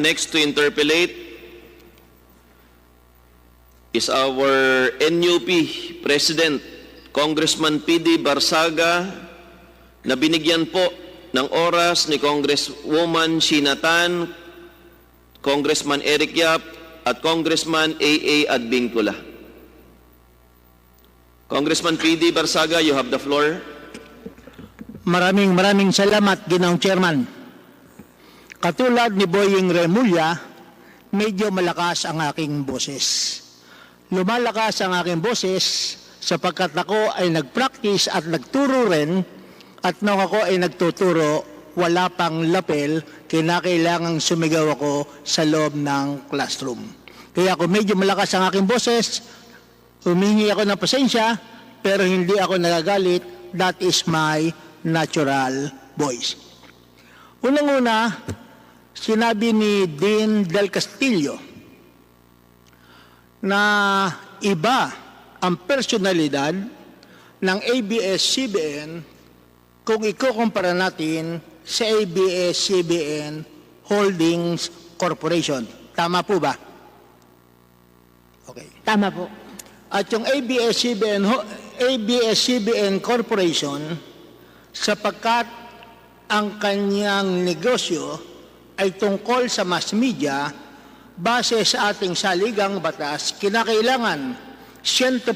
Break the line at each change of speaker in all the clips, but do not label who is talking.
Next to interpellate is our NUP President, Congressman PD Barzaga, na binigyan po ng oras ni Congresswoman Sheena Tan, Congressman Eric Yap, at Congressman AA Advincula. Congressman PD Barzaga, you have the floor.
Maraming salamat, Ginoong Chairman. Katulad ni Boying Remulla, medyo malakas ang aking boses. Lumalakas ang aking boses sapagkat ako ay nag-practice at nagturo rin, at nung ako ay nagtuturo, wala pang lapel, kinakailangang sumigaw ako sa loob ng classroom. Kaya ako medyo malakas ang aking boses, humingi ako ng pasensya, pero hindi ako nagagalit. That is my natural voice. Unang-una, sinabi ni Dean Del Castillo na iba ang personalidad ng ABS-CBN kung ikukumpara natin sa ABS-CBN Holdings Corporation. Tama po ba? Okay.
Tama po.
At yung ABS-CBN Corporation, sapagkat ang kanyang negosyo ay tungkol sa mass media, base sa ating saligang batas, kinakailangan 100%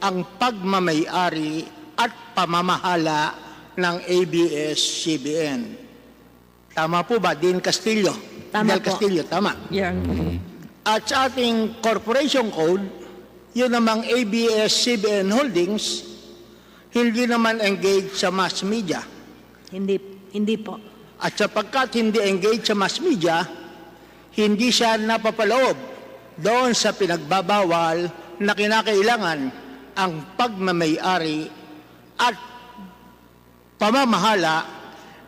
ang pagmamay-ari at pamamahala ng ABS-CBN. Tama po ba, Dean Castillo?
Tama
Del
po.
Castillo, tama.
Yeah.
At sa ating corporation code, yun namang ABS-CBN Holdings, hindi naman engaged sa mass media.
Hindi po.
At sapagkat hindi engaged sa mass media, hindi siya napapaloob doon sa pinagbabawal na kinakailangan ang pagmamay-ari at pamamahala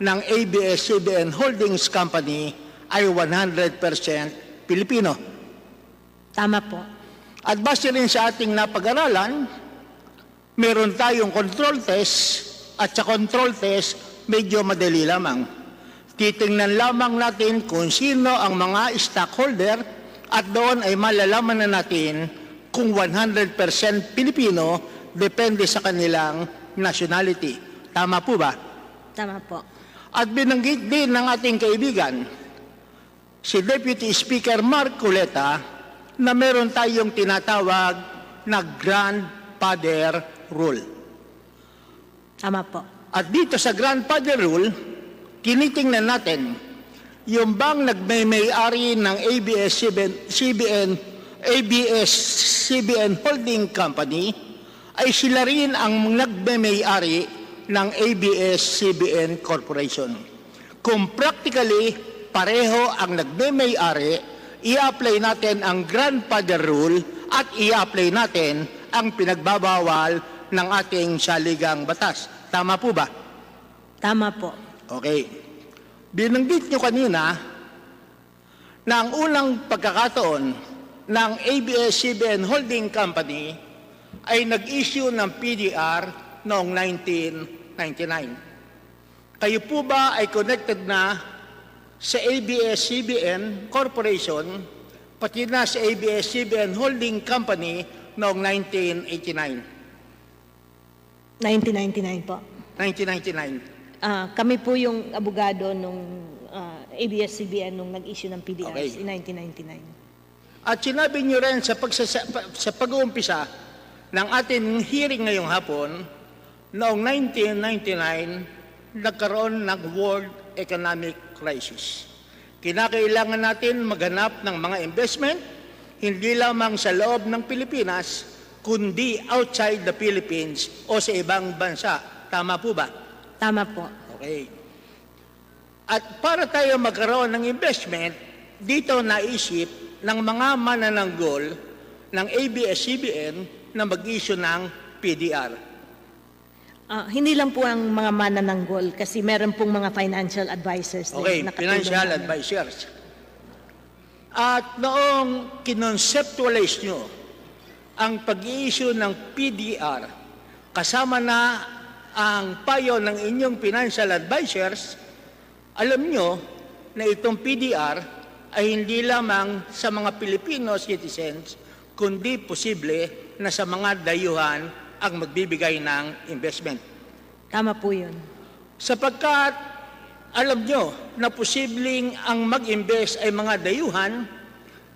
ng ABS-CBN Holdings Company ay 100% Pilipino.
Tama po.
At base rin sa ating napag-aralan, meron tayong control test, at sa control test, medyo madali lamang. Titingnan lamang natin kung sino ang mga stockholder, at doon ay malalaman na natin kung 100% Pilipino, depende sa kanilang nationality. Tama po ba?
Tama po.
At binanggit din ng ating kaibigan, si Deputy Speaker Mark Culeta, na meron tayong tinatawag na grandfather rule.
Tama po.
At dito sa grandfather rule, tinitingnan natin yung bang nagmay-ari ng ABS-CBN Holding Company ay sila rin ang nagmay-ari ng ABS-CBN Corporation. Kung practically pareho ang nagmay-ari, i-apply natin ang grandfather rule at i-apply natin ang pinagbabawal ng ating saligang batas. Tama po ba?
Tama po.
Okay. Binanggit nyo kanina na ang unang pagkakataon ng ABS-CBN Holding Company ay nag-issue ng PDR noong 1999. Kayo po ba ay connected na sa ABS-CBN Corporation, pati na sa ABS-CBN Holding Company noong 1989?
1999 po.
1999.
Kami po yung abogado nung ABS-CBN nung nag-issue ng PDRs
Okay.
in 1999.
At sinabi niyo rin sa pag-uumpisa ng ating hearing ngayong hapon, noong 1999, nagkaroon ng World Economic Crisis. Kinakailangan natin maghanap ng mga investment, hindi lamang sa loob ng Pilipinas, kundi outside the Philippines o sa ibang bansa. Tama po ba?
Tama po.
Okay. At para tayo magkaroon ng investment, dito naisip ng mga manananggol ng ABS-CBN na mag-issue ng PDR.
Hindi lang po ang mga manananggol kasi meron pong mga financial advisors.
Okay, financial advisors. At noong kinonceptualize nyo ang pag-i-issue ng PDR, kasama na ang payo ng inyong financial advisors, alam nyo na itong PDR ay hindi lamang sa mga Filipino citizens, kundi posible na sa mga dayuhan ang magbibigay ng investment.
Tama po yun.
Sapagkat alam nyo na posibleng ang mag-invest ay mga dayuhan,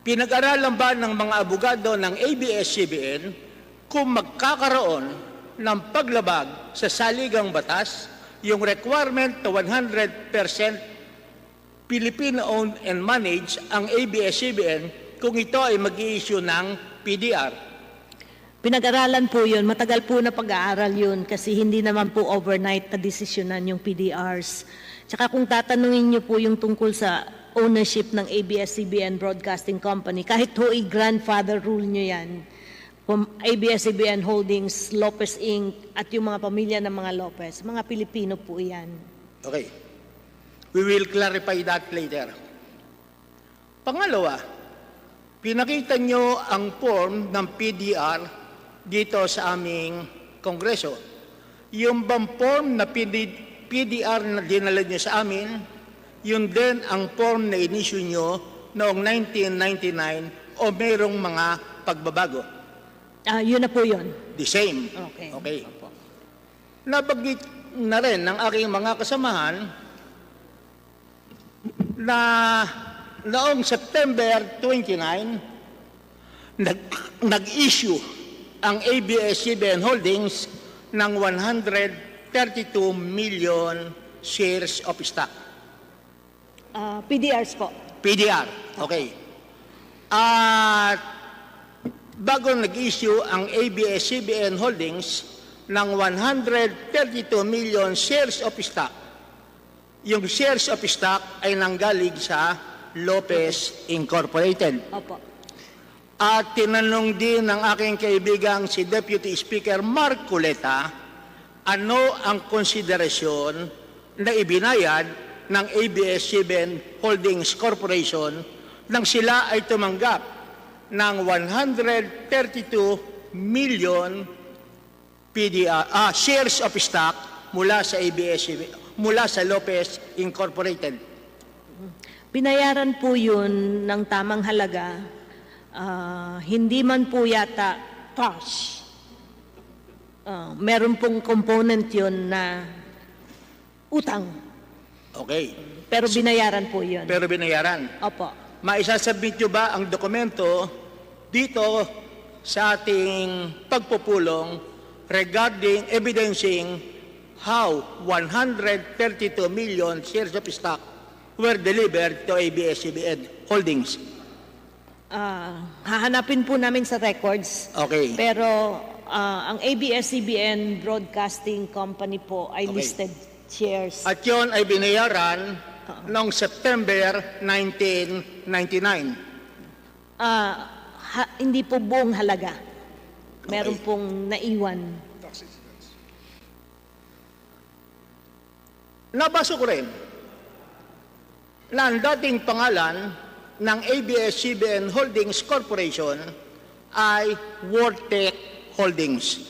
pinag-aralan ba ng mga abogado ng ABS-CBN kung magkakaroon ng paglabag sa saligang batas yung requirement to 100% Filipino-owned and managed ang ABS-CBN kung ito ay mag-i-issue ng PDR?
Pinag-aralan po yun. Matagal po na pag-aaral yun kasi hindi naman po overnight na desisyonan yung PDRs. Tsaka kung tatanungin nyo po yung tungkol sa ownership ng ABS-CBN Broadcasting Company, kahit ho grandfather rule nyo yan, ABS-CBN Holdings, Lopez Inc., at yung mga pamilya ng mga Lopez, mga Pilipino po yan.
Okay. We will clarify that later. Pangalawa, pinakita nyo ang form ng PDR dito sa aming Kongreso. Yung bang form na PDR na dinala nyo sa amin, yun din ang form na inisyu nyo noong 1999 o mayroong mga pagbabago?
Yun na po yun.
The same.
Okay.
Okay. Nabanggit na rin ng aking mga kasamahan na noong September 29, nag-issue ang ABS-CBN Holdings ng 132 million shares of stock.
PDRs po.
PDR. Okay. At bago nag-issue ang ABS-CBN Holdings ng 132 million shares of stock, yung shares of stock ay nanggaling sa Lopez Incorporated.
Opo.
At tinanong din ng aking kaibigang si Deputy Speaker Mark Culeta, ano ang konsiderasyon na ibinayad ng ABS-CBN Holdings Corporation nang sila ay tumanggap ng 132 million shares of stock mula sa ABS-CBN, mula sa Lopez Incorporated.
Binayaran po yun ng tamang halaga. Hindi man po yata cash. Meron pong component yun na utang.
Okay.
Pero binayaran po yun.
Pero binayaran.
Opo.
Maisasubmit nyo ba ang dokumento dito sa ating pagpupulong regarding evidencing how 132 million shares of stock were delivered to ABS-CBN Holdings?
Hahanapin po namin sa records.
Okay.
Pero ang ABS-CBN Broadcasting Company po ay
Okay.
listed shares.
At yun ay binayaran noong September 1999.
Hindi po buong halaga. Meron
Okay.
pong naiwan.
Nabasa ko rin na ang dating pangalan ng ABS-CBN Holdings Corporation ay Wortech Holdings.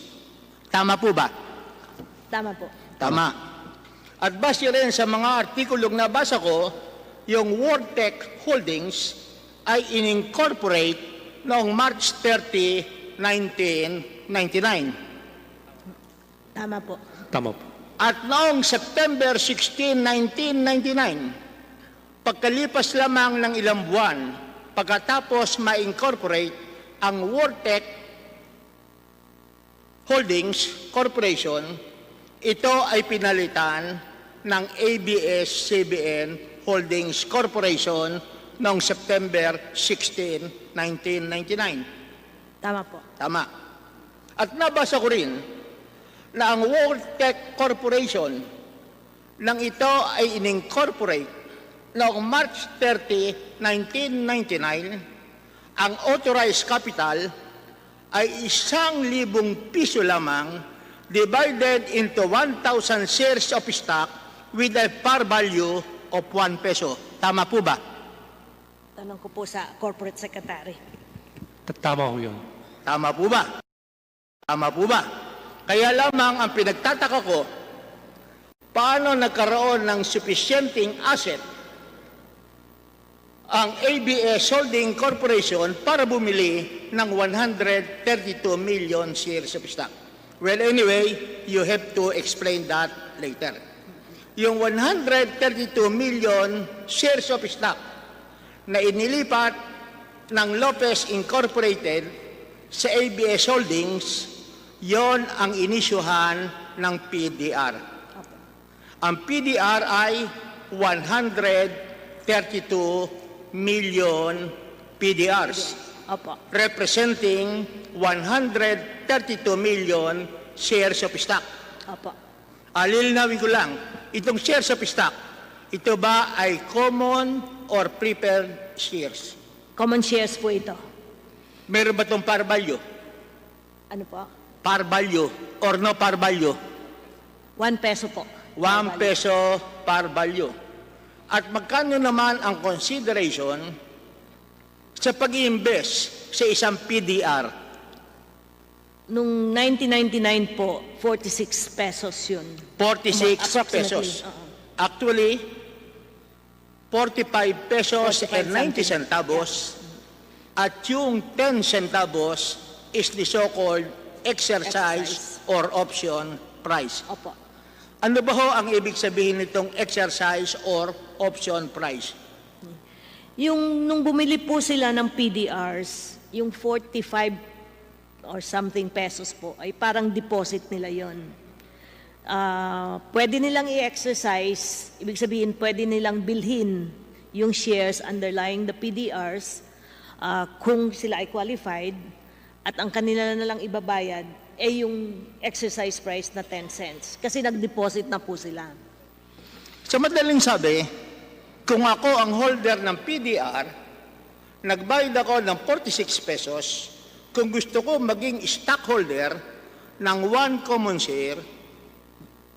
Tama po ba?
Tama po.
Tama. At base rin sa mga artikulong nabasa ko, yung Wortech Holdings ay in-incorporate noong March 30, 1999.
Tama po.
Tama po.
At noong September 16, 1999, pagkalipas lamang ng ilang buwan, pagkatapos ma-incorporate ang Wortech Holdings Corporation, ito ay pinalitan ng ABS-CBN Holdings Corporation noong September 16, 1999.
Tama po.
Tama. At nabasa ko rin na ang Wortech Corporation nang ito ay in-incorporate noong March 30, 1999, ang authorized capital ay 1,000 piso lamang divided into 1,000 shares of stock with a par value of 1 peso. Tama po ba?
Tanong ko po sa corporate secretary.
Tama ho yun.
Tama po ba? Tama po ba? Kaya lamang ang pinagtataka ko, paano nagkaroon ng sufficienting asset ang ABS Holding Corporation para bumili ng 132 million shares of stock. Well, anyway, you have to explain that later. Yung 132 million shares of stock na inilipat ng Lopez Incorporated sa ABS Holdings, yon ang inisyuhan ng PDR. Ang PDR ay 132 million PDRs,
Opo.
representing 132 million shares of stock.
Opo.
Lilinawin ko lang, itong shares of stock, ito ba ay common or preferred shares?
Common shares po ito.
Meron ba itong par value?
Ano po?
Par value or no par value?
1 peso po.
1 peso par value. At magkano naman ang consideration sa pag-i-invest sa isang PDR?
Nung 1999 po, 46 pesos yun.
46
Approximately,
pesos.
oo.
Actually, 45 pesos
45
and 90
something.
centavos. At yung 10 centavos is the so-called exercise or option price.
Opo.
Ano ba ho ang ibig sabihin nitong exercise or option price?
Yung nung bumili po sila ng PDRs, yung 45 or something pesos po, ay parang deposit nila yon. Pwede nilang i-exercise, ibig sabihin pwede nilang bilhin yung shares underlying the PDRs kung sila ay qualified, at ang kanila na lang ibabayad ay yung exercise price na 10 cents. Kasi nag-deposit na po sila.
Sa madaling sabi, kung ako ang holder ng PDR, nagbayad ako ng 46 pesos, kung gusto ko maging stockholder ng 1 common share,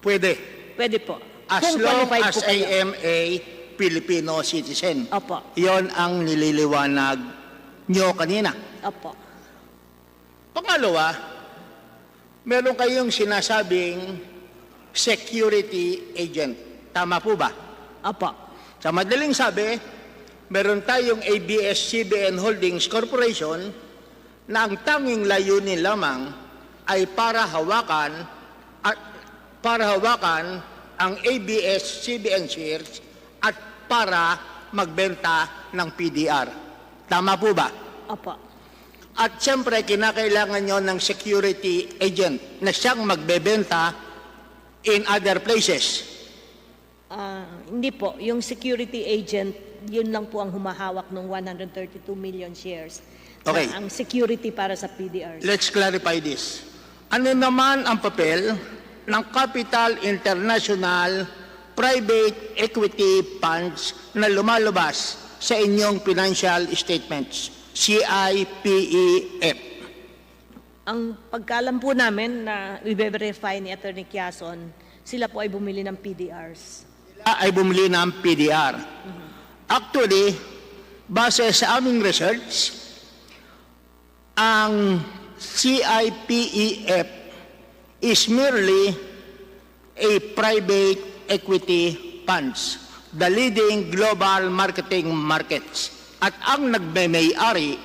pwede.
Pwede po.
As
Kung
long
qualified
as
po
I
kayo.
am a Filipino citizen.
Opo.
Yon ang nililiwanag nyo kanina.
Opo.
Pangalawa, meron kayong sinasabing security agent. Tama po ba?
Opo.
Sa madaling sabi, meron tayong ABS-CBN Holdings Corporation na ang tanging layunin lamang ay para hawakan ang ABS-CBN shares at para magbenta ng PDR. Tama po ba?
Opo.
At siyempre, kinakailangan nyo ng security agent na siyang magbebenta in other places.
Hindi po. Yung security agent, yun lang po ang humahawak ng 132 million shares.
Okay.
Ang security para sa PDRs.
Let's clarify this. Ano naman ang papel ng Capital International Private Equity Funds na lumalabas sa inyong financial statements? CIPEF.
Ang pagkalam po namin na i-verify ni Attorney Quezon, sila po ay bumili ng PDRs.
Sila ay bumili ng PDR. Actually, base sa aming research, ang CIPEF is merely a private equity funds, the leading global marketing markets. At ang nagme-may-ari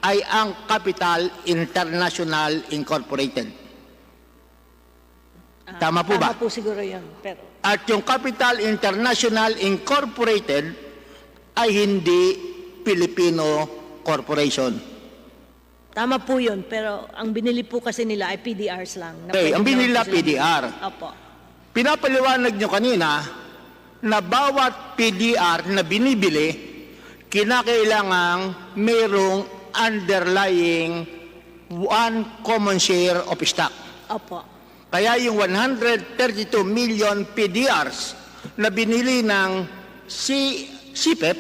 ay ang Capital International Incorporated. Tama po ba?
Tama po siguro yun. Pero,
At yung Capital International Incorporated ay hindi Filipino corporation.
tama po yun. Pero ang binili po kasi nila ay PDRs lang. Na
Okay,
pwede
ang binili
naman
nila
po silang-
PDR.
Opo.
Pinapaliwanag nyo kanina na bawat PDR na binibili, kinakailangang mayroong underlying 1 common share of stock.
Opo.
Kaya yung 132 million PDRs na binili ng CPEF,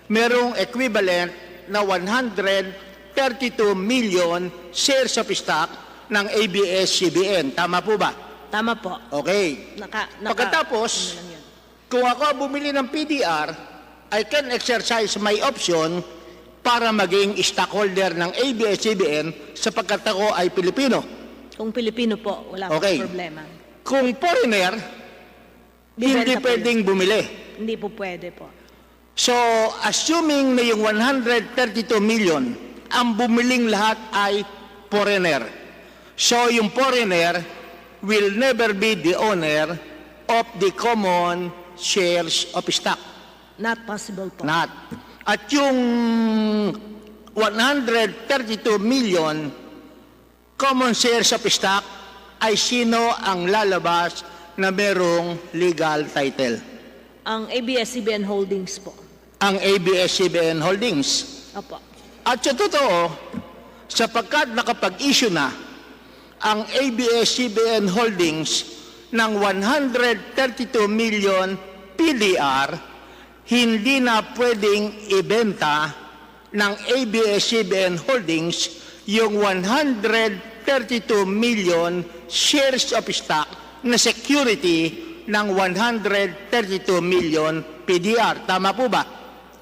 merong equivalent na 132 million shares of stock ng ABS-CBN. Tama po ba?
Tama po.
Okay. Pagkatapos,
ano lang yun.
kung ako bumili ng PDR, I can exercise my option para maging stockholder ng ABS-CBN sapagkat ako ay Pilipino.
Kung Pilipino po, wala
Okay.
pong problema.
Kung foreigner,
Bibenta
hindi
po
pwedeng bumili.
Hindi po pwede po.
So, assuming na yung 132 million, ang bumiling lahat ay foreigner. So, yung foreigner will never be the owner of the common shares of stock.
Not possible po.
Not. At yung 132 million common shares of stock ay sino ang lalabas na merong legal title?
Ang ABS-CBN Holdings po.
Ang ABS-CBN Holdings.
Opo.
At sa totoo, sapagkat nakapag-issue na ang ABS-CBN Holdings ng 132 million PDR, hindi na pwedeng ibenta ng ABS-CBN Holdings yung 132 million shares of stock na security ng 132 million PDR. Tama po ba?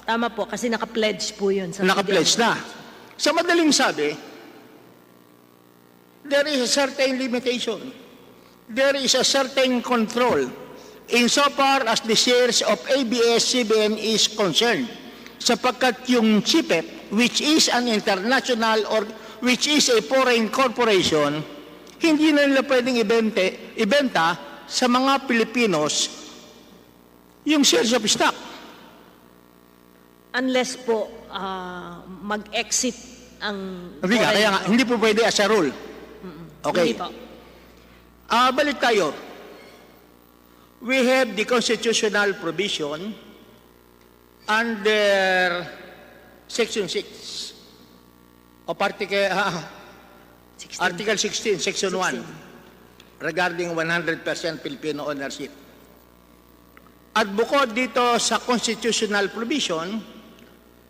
Tama po, kasi naka-pledge po yun.
Naka-pledge na. Sa madaling sabi, there is a certain limitation. There is a certain control insofar as the shares of ABS-CBN is concerned. Sapagkat yung CPEP, which is an international or which is a foreign corporation, hindi na nila pwedeng ibenta sa mga Pilipinos yung shares of stock.
Unless po mag-exit ang...
Kaya nga, hindi po pwede as a rule. Okay.
Hindi po.
Balik tayo. We have the constitutional provision under Section 6 of Article 16, Section 1 regarding 100% Filipino ownership. At bukod dito sa constitutional provision,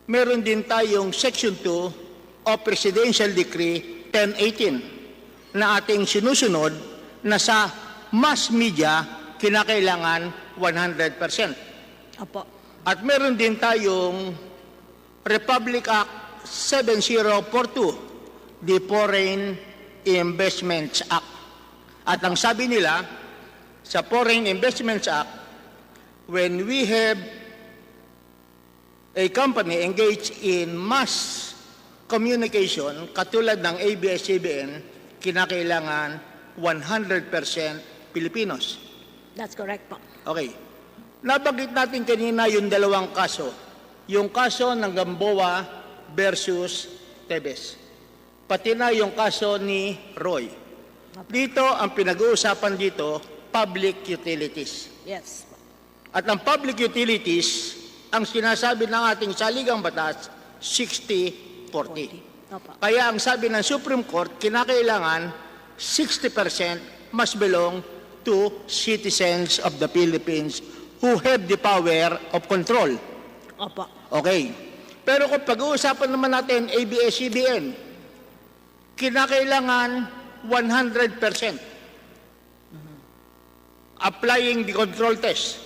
meron din tayong Section 2 of Presidential Decree 1018 na ating sinusunod na sa mass media kinakailangan 100%.
Opo.
At meron din tayong Republic Act 7042, the Foreign Investments Act. At ang sabi nila, sa Foreign Investments Act, when we have a company engaged in mass communication, katulad ng ABS-CBN, kinakailangan 100% Filipinos.
That's correct po.
Okay. Nabanggit natin kanina yung dalawang kaso. Yung kaso ng Gamboa versus Tebes. Pati na yung kaso ni Roy. Dito, ang pinag-uusapan dito, public utilities.
Yes.
At ang public utilities, ang sinasabi ng ating saligang batas, 60-40.
Opo.
Kaya ang sabi ng Supreme Court, kinakailangan 60% must belong to citizens of the Philippines who have the power of control.
Opo.
Okay. Pero kung pag-uusapan naman natin ABS-CBN, kinakailangan 100% applying the control test.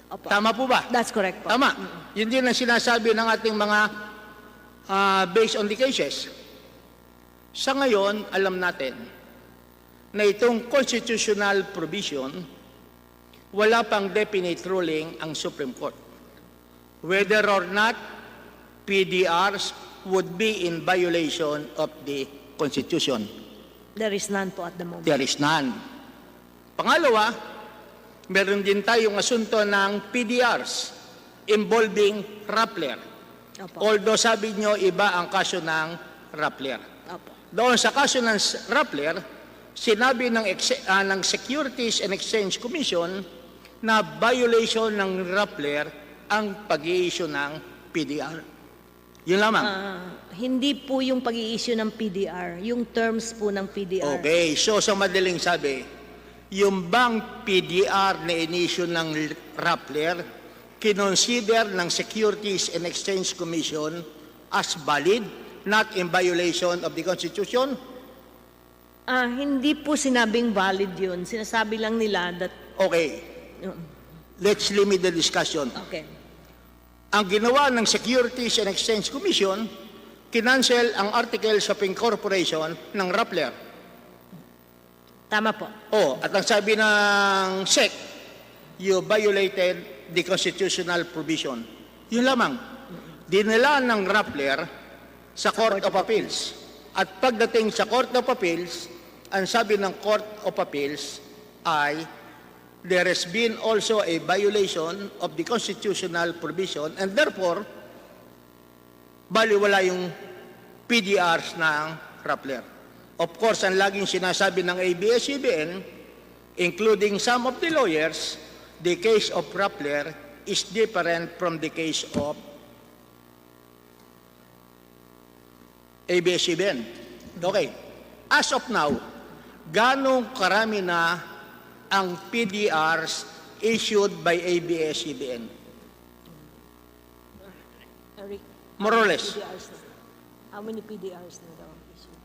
Opo.
Tama po ba?
That's correct po.
Tama. Yun din ang sinasabi ng ating mga based on the cases. Sa ngayon, alam natin na itong constitutional provision, wala pang definite ruling ang Supreme Court. Whether or not PDRs would be in violation of the Constitution.
There is none po at the moment.
There is none. Pangalawa, meron din tayong asunto ng PDRs involving Rappler.
Opo.
Although sabi nyo, iba ang kaso ng Rappler.
Opo.
Doon sa kaso ng Rappler, sinabi ng Securities and Exchange Commission na violation ng Rappler ang pag-i-issue ng PDR. Yun lamang.
Hindi po yung pag-i-issue ng PDR, yung terms po ng PDR.
Okay, so sa madaling sabi, yung bang PDR na in-issue ng Rappler, kinonsider ng Securities and Exchange Commission as valid, not in violation of the Constitution?
Hindi po sinabing valid yun. Sinasabi lang nila that...
Okay. Let's limit the discussion.
Okay.
Ang ginawa ng Securities and Exchange Commission, kinancel ang Articles of Incorporation ng Rappler.
Tama po.
At ang sabi ng SEC, you violated the constitutional provision. Yun lamang. Dinala ng Rappler sa Court of Appeals. At pagdating sa Court of Appeals, ang sabi ng Court of Appeals ay there has been also a violation of the constitutional provision and therefore, baliwala yung PDRs ng Rappler. Of course, ang laging sinasabi ng ABS-CBN, including some of the lawyers, the case of Rappler is different from the case of ABS-CBN. Okay. As of now, ganong karami na ang PDRs issued by ABS-CBN?
Eric,
More or less.
PDRs na. How many PDRs na daw issued?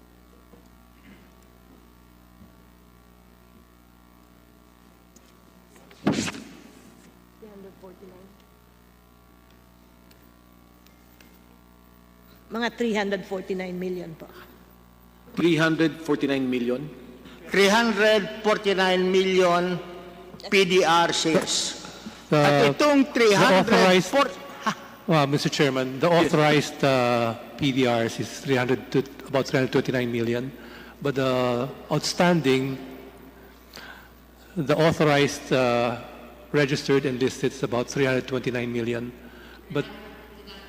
Mga 349 million po.
349 million.
349 million PDR sales. At itong
Mr. Chairman, the authorized PDRs is about 329 million, but the outstanding, the authorized registered and listed is about 329 million, but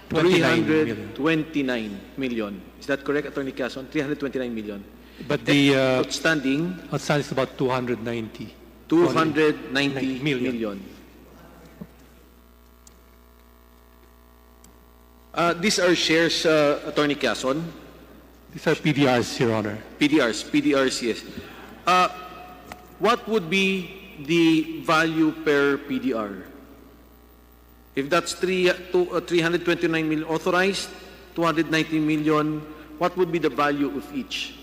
329 million. Is that correct, Attorney Quezon? 329 million.
But the
Outstanding,
outstanding is about 290.
290
million.
million. These are shares, Attorney Quezon.
These are PDRs, Your Honor.
PDRs, yes. What would be the value per PDR? If that's 329 million authorized, 290 million, what would be the value of each?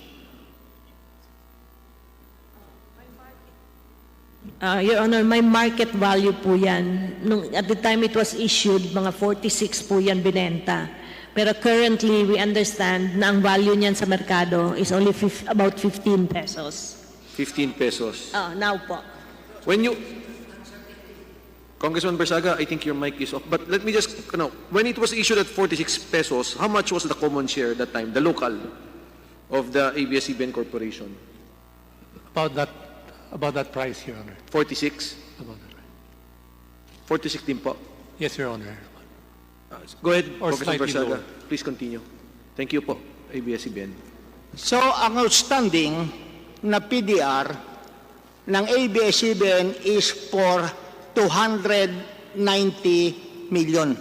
Your Honor, may market value po yan. At the time it was issued, mga 46 po yan binenta. Pero currently, we understand na ang value niyan sa merkado is only about 15 pesos.
15 pesos.
Now po.
When you... Congressman Barzaga, I think your mic is off. But let me just, when it was issued at 46 pesos, how much was the common share that time, the local of the ABS-CBN Corporation?
About that price, Your Honor.
46?
About that price.
46 din po.
Yes, Your Honor.
Go ahead,
Or
Congressman
slightly
Barzaga.
lower.
Please continue. Thank you po, ABS-CBN.
So, ang outstanding na PDR ng ABS-CBN is for 290 million.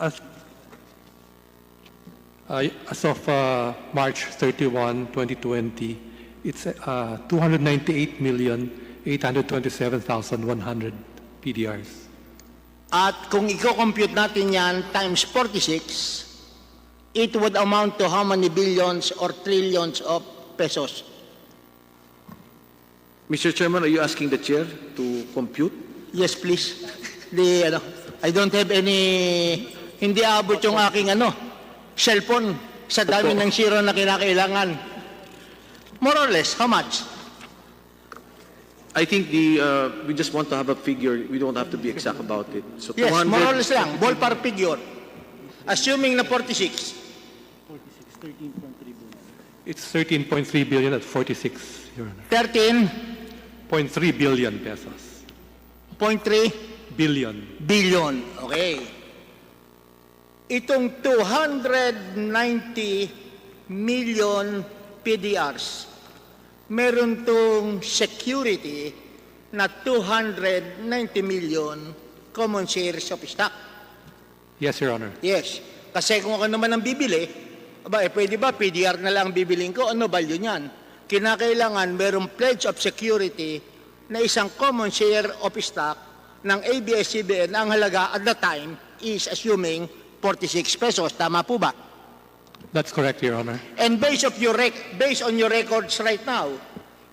As of March 31, 2020, it's 298,827,100 PDRs.
At kung i-compute natin yan times 46, it would amount to how many billions or trillions of pesos?
Mr. Chairman, are you asking the chair to compute?
Yes, please. I don't have any, hindi abot yung aking cellphone sa dami ng zero na kinakailangan. More or less, how much?
I think we just want to have a figure. We don't have to be exact about it. So
Yes,
200,
more or less lang, ballpark figure. Assuming na 46.
It's 13.3 billion at 46, Your Honor.
13.3
0.3 billion pesos. Billion.
billion. Okay. Itong 290 million PDRs, meron tong security na 290 million common shares of stock.
Yes, Your Honor.
Yes. Kasi kung ako naman ang bibili, pwede ba PDR na lang bibilin ko? Ano value niyan? Kinakailangan merong pledge of security na isang common share of stock ng ABS-CBN ang halaga at the time is assuming 46 pesos. Tama po ba?
That's correct, Your Honor.
And based on your records right now,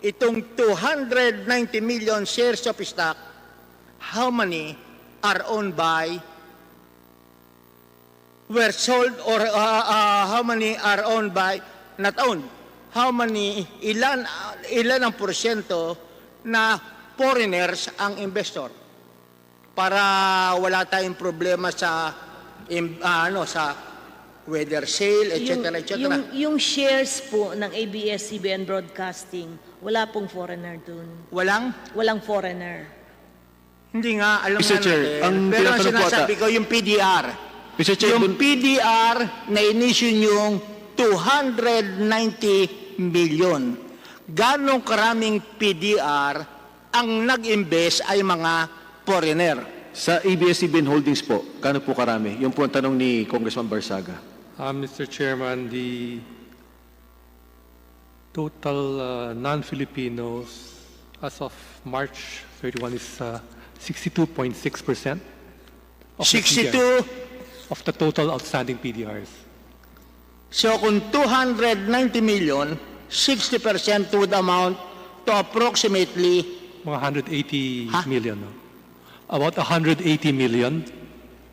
itong 290 million shares of stock, how many are owned by, were sold, or how many are owned by, not owned? How many, ilan ang porsyento na foreigners ang investor para wala tayong problema sa sa whether sale, etc.
Yung shares po ng ABS-CBN Broadcasting, wala pong foreigner dun. Walang foreigner.
Hindi nga, alam
Mr.
nga
Chair,
natin.
ang
Pero ang
tinatanong po
sinasabi ko, yung PDR.
Mr. Chair,
Yung PDR na inisyu yung 290 million. Ganong karaming PDR ang nag-invest ay mga foreigner?
sa ABS-CBN Holdings po, kano po karami? Yung po ang tanong ni Congressman Barzaga.
Mr. Chairman, the total non-Filipinos as of March 31 is 62.6% of
62.
of the total outstanding PDRs.
So kung 290 million, 60% would amount to approximately
Mga 180 million. No? About 180 million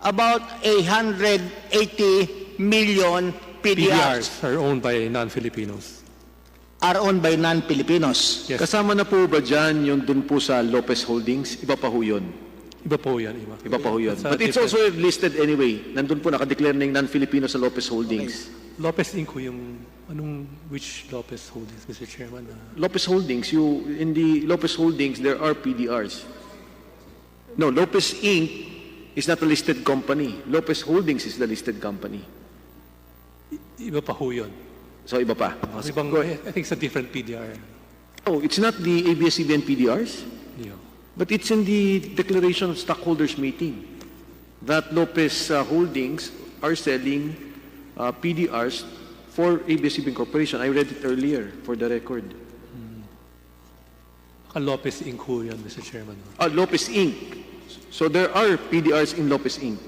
about 180 million PDRs
PDRs are owned by non-Filipinos.
are owned by non-Filipinos.
Yes.
Kasama na po ba dyan yung dun po sa Lopez Holdings? Iba pa ho yun.
Iba po yan.
Iba pa ho yun.
That's a
But it's
different-
also listed anyway. Nandun po nakadeclare na yung non-Filipino sa Lopez Holdings.
Lopez Inc. yung which Lopez Holdings, Mr. Chairman?
Lopez Holdings, in the Lopez Holdings, there are PDRs. No, Lopez Inc. is not a listed company. Lopez Holdings is the listed company.
Iba pa ho yun.
So, iba pa.
Ibang,
Go ahead.
I think it's a different PDR.
Oh, it's not the ABS-CBN PDRs,
Yeah.
but it's in the Declaration of Stockholders meeting that Lopez Holdings are selling PDRs for ABS-CBN Corporation. I read it earlier for the record.
Baka Lopez Inc. ho yan, Mr. Chairman.
Lopez Inc. So there are PDRs in Lopez Inc.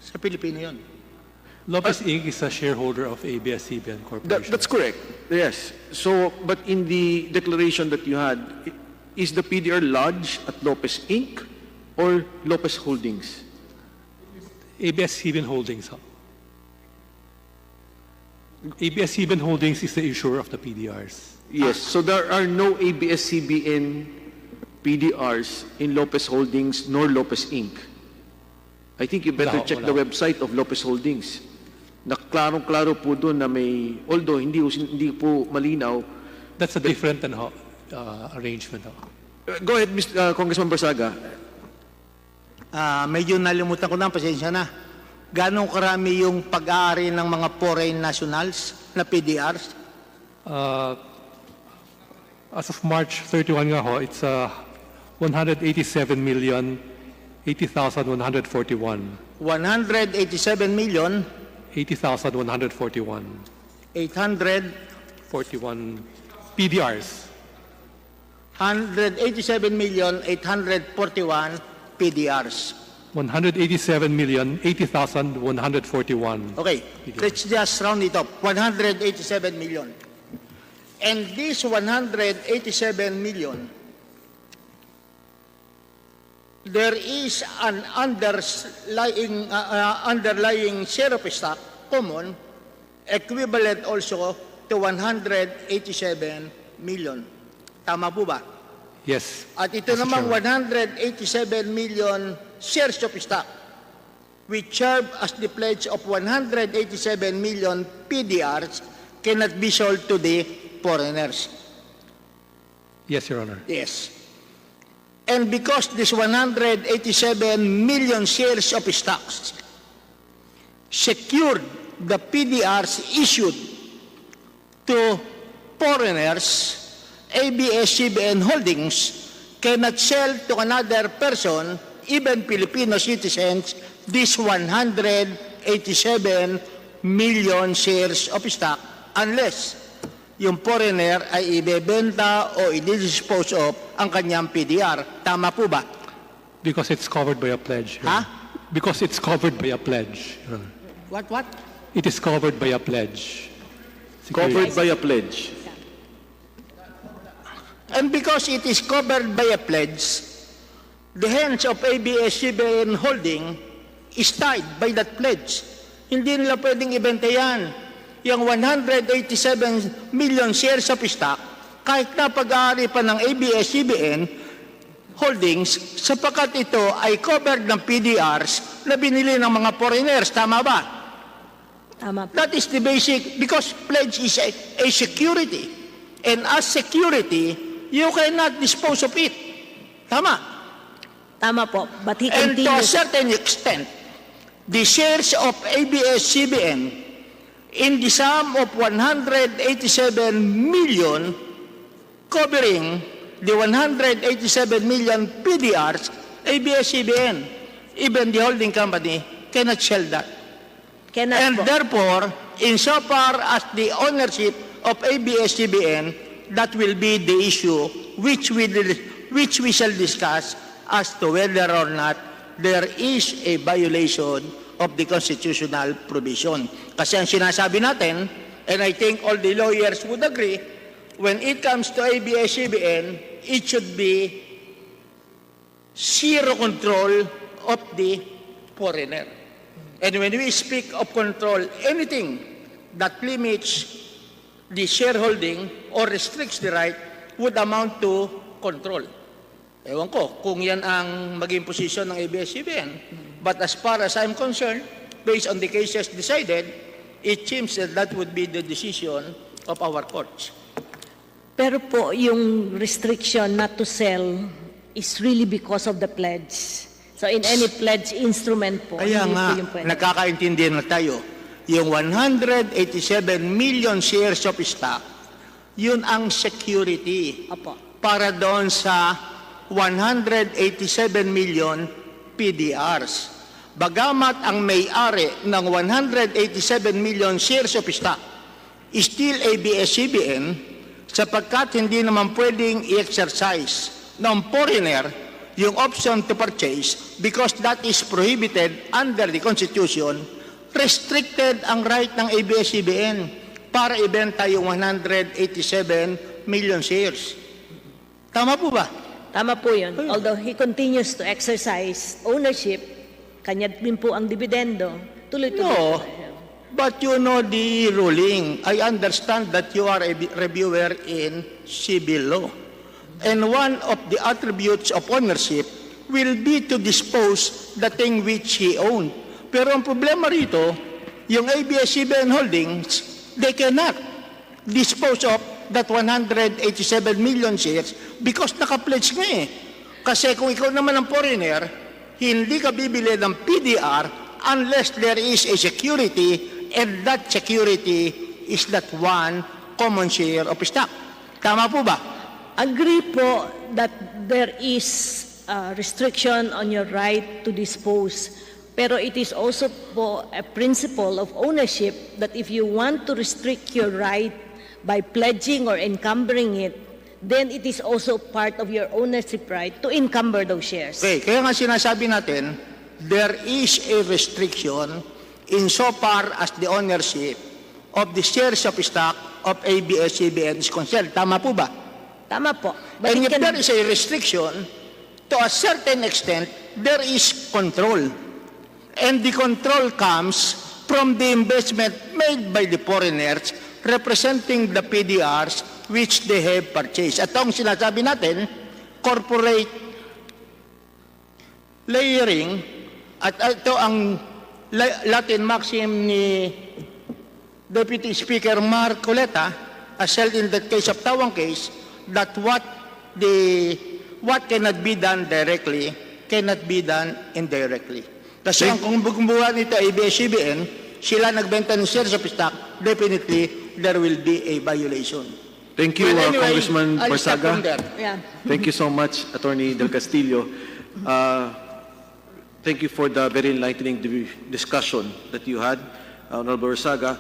Sa Pilipino yun.
Lopez Inc. is a shareholder of ABS-CBN Corporation.
That's correct. Yes. So, but in the declaration that you had, is the PDR lodged at Lopez Inc. or Lopez Holdings?
ABS-CBN Holdings. Ho. ABS-CBN Holdings is the issuer of the PDRs.
Yes. So there are no ABS-CBN PDRs in Lopez Holdings nor Lopez Inc. I think you better
Wala,
check
wala.
the website of Lopez Holdings. Na klarong-klaro po doon na may, although hindi po malinaw.
That's a different arrangement. Ho.
Go ahead, Congressman Barzaga.
Medyo nalimutan ko na, pasensya na. Ganong karami yung pag-aari ng mga foreign nationals na PDRs?
As of March 31 nga ho, it's 187,080,141.
187 million
80,141.
800
41 PDRs.
187,841 PDRs.
187,080,141.
Okay, let's just round it up. 187 million. And this 187 million, there is an underlying share of stock, common, equivalent also to 187 million. Tama po ba?
Yes.
At ito
Mr.
namang
Chairman.
187 million shares of stock, which serve as the pledge of 187 million PDRs, cannot be sold to the foreigners.
Yes, Your Honor.
Yes. And because this 187 million shares of stocks secured the PDRs issued to foreigners, ABS-CBN Holdings cannot sell to another person, even Filipino citizens, this 187 million shares of stock unless yung foreigner ay ibebenta o i-dispose of ang kanyang PDR. Tama po ba?
Because it's covered by a pledge. Your
Ha?
Honor. Because it's covered by a pledge. Your Honor.
What?
It is covered by a pledge.
Covered by a pledge.
And because it is covered by a pledge, the hands of ABS-CBN Holding is tied by that pledge. Hindi nila pwedeng ibenta yan. Yung 187 million shares of stock, kahit na pag-aari pa ng ABS-CBN Holdings sapagkat ito ay covered ng PDRs na binili ng mga foreigners. Tama ba?
Tama po.
That is the basic, because pledge is a security. And as security, you cannot dispose of it. Tama?
Tama po. But he
And to a
continues.
certain extent, the shares of ABS-CBN in the sum of 187 million covering the 187 million PDRs, ABS-CBN, even the holding company cannot sell that.
Cannot
And
po.
therefore, insofar as the ownership of ABS-CBN, that will be the issue which we shall discuss as to whether or not there is a violation of the constitutional provision. Kasi ang sinasabi natin, and I think all the lawyers would agree, when it comes to ABS-CBN, it should be zero control of the foreigner. And when we speak of control, anything that limits the shareholding or restricts the right would amount to control. Ewan ko kung yan ang maging posisyon ng ABS-CBN. But as far as I'm concerned, based on the cases decided, it seems that that would be the decision of our courts.
Pero po, yung restriction not to sell is really because of the pledge. So in any pledge instrument po,
Kaya
hindi
nga,
po yung pwede.
nakakaintindihan na tayo. Yung 187 million shares of stock, yun ang security
Opo.
para doon sa 187 million PDRs. Bagamat ang may-ari ng 187 million shares of stock is still ABS-CBN, sapagkat hindi naman pwedeng i-exercise ng foreigner yung option to purchase because that is prohibited under the Constitution, restricted ang right ng ABS-CBN para ibenta yung 187 million shares. Tama po ba?
Tama po yun. Although he continues to exercise ownership, kanya din po ang dividendo, tuloy-tuloy.
No. But you know the ruling. I understand that you are a reviewer in civil law. And one of the attributes of ownership will be to dispose the thing which he owned. Pero ang problema rito, yung ABS-CBN Holdings, they cannot dispose of that 187 million shares because naka-pledge nga eh. Kasi kung ikaw naman ang foreigner, hindi ka bibili ng PDR unless there is a security and that security is that one common share of stock. Tama po ba?
Agree po that there is a restriction on your right to dispose. Pero it is also po a principle of ownership that if you want to restrict your right by pledging or encumbering it, then it is also part of your ownership right to encumber those shares.
Okay, kaya nga sinasabi natin, there is a restriction insofar as the ownership of the shares of stock of ABS-CBN is concerned. Tama po ba?
Tama po. But
And
it
if
can-
there is a restriction, to a certain extent, there is control. And the control comes from the investment made by the foreigners representing the PDRs which they have purchased. At ang sinasabi natin, corporate layering, at ito ang Latin maxim ni Deputy Speaker Mark Coleta, as held in the case of Tawang case, that what cannot be done directly cannot be done indirectly. Kasi kung bumuha nito ABS-CBN, sila nagbenta ng shares of stock, definitely there will be a violation.
Thank you,
Well, anyway,
Congressman
I'll stop from
Barzaga.
there.
Yeah.
Thank you so much, Attorney Del Castillo. Thank you for the very enlightening discussion that you had, Honorable Barzaga.